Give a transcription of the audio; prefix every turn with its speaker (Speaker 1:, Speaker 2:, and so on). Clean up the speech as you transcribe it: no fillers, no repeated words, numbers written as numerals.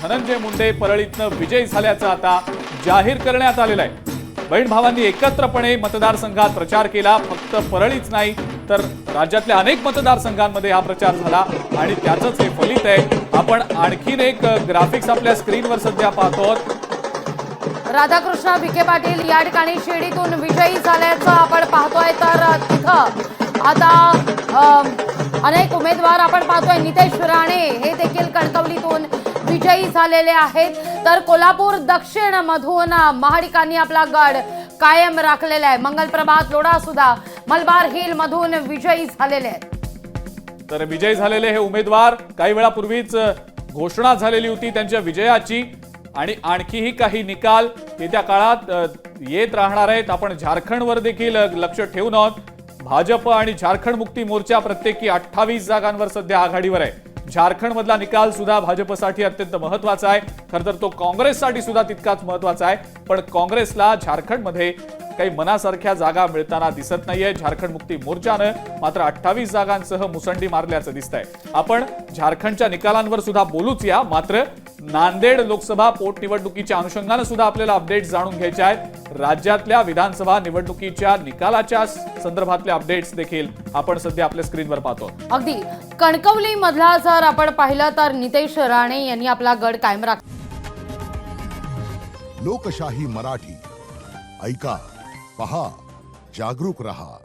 Speaker 1: धनंजय मुंडे परळीतनं विजयी झाल्याचं आता जाहीर करण्यात आलेलं आहे। बहीण भावांनी एकत्रपणे मतदारसंघात प्रचार केला। फक्त परळीच नाही तर राज्यातल्या अनेक मतदारसंघांमध्ये हा प्रचार झाला आणि त्याचंच हे फलित आहे। आपण आणखीन एक ग्राफिक्स आपल्या स्क्रीनवर सध्या पाहतो।
Speaker 2: राधाकृष्ण विखे पाटील या ठिकाणी शिर्डीतून विजयी झाल्याचं आपण पाहतोय। तर तिथं आता अनेक उमेदवार आपण पाहतोय। नितेश राणे हे देखील कणकवलीतून विजयी झालेले आहेत। तर कोल्हापूर दक्षिण मधून महाडिकांनी आपला गड कायम राखलेला आहे। मंगलप्रभात लोढा सुद्धा मलबार हिल मधून विजयी झालेले आहेत।
Speaker 1: तर विजयी झालेले हे उमेदवार काही वेळापूर्वीच घोषणा झालेली होती त्यांच्या विजयाची आणि आणखीही काही निकाल येत्या काळात येत राहणार आहेत। आपण झारखंडवर देखील लक्ष ठेवून आहोत। भाजप आणि झारखंड मुक्ती मोर्चा प्रत्येकी 28 जागांवर सध्या आघाडीवर आहे। झारखंड मधला निकाल सुद्धा भाजपसाठी अत्यंत महत्त्वाचा आहे। खरं तर तो काँग्रेससाठी सुद्धा तितकाच महत्त्वाचा आहे, पण काँग्रेसला झारखंडमध्ये काही मनासारख्या जागा मिळताना दिसत नाहीये। झारखंड मुक्ती मोर्चानं मात्र 28 जागांसह मुसंडी मारल्याचं दिसतंय। आपण झारखंडच्या निकालांवर सुद्धा बोलूच या, मात्र नांदेड लोकसभा पोटनिवडणुकीच्या अनुषंगानं सुद्धा आपल्याला अपडेट जाणून घ्यायचे आहेत। राज्यातल्या विधानसभा निवडणुकीच्या निकालाच्या संदर्भातले अपडेट्स देखील आपण सध्या आपल्या स्क्रीनवर पाहतो।
Speaker 2: अगदी कणकवली मधला जर आपण पाहिलं तर नितेश राणे यांनी आपला गड कायम राखला।
Speaker 3: लोकशाही मराठी ऐका, पहा, जागरूक रहा।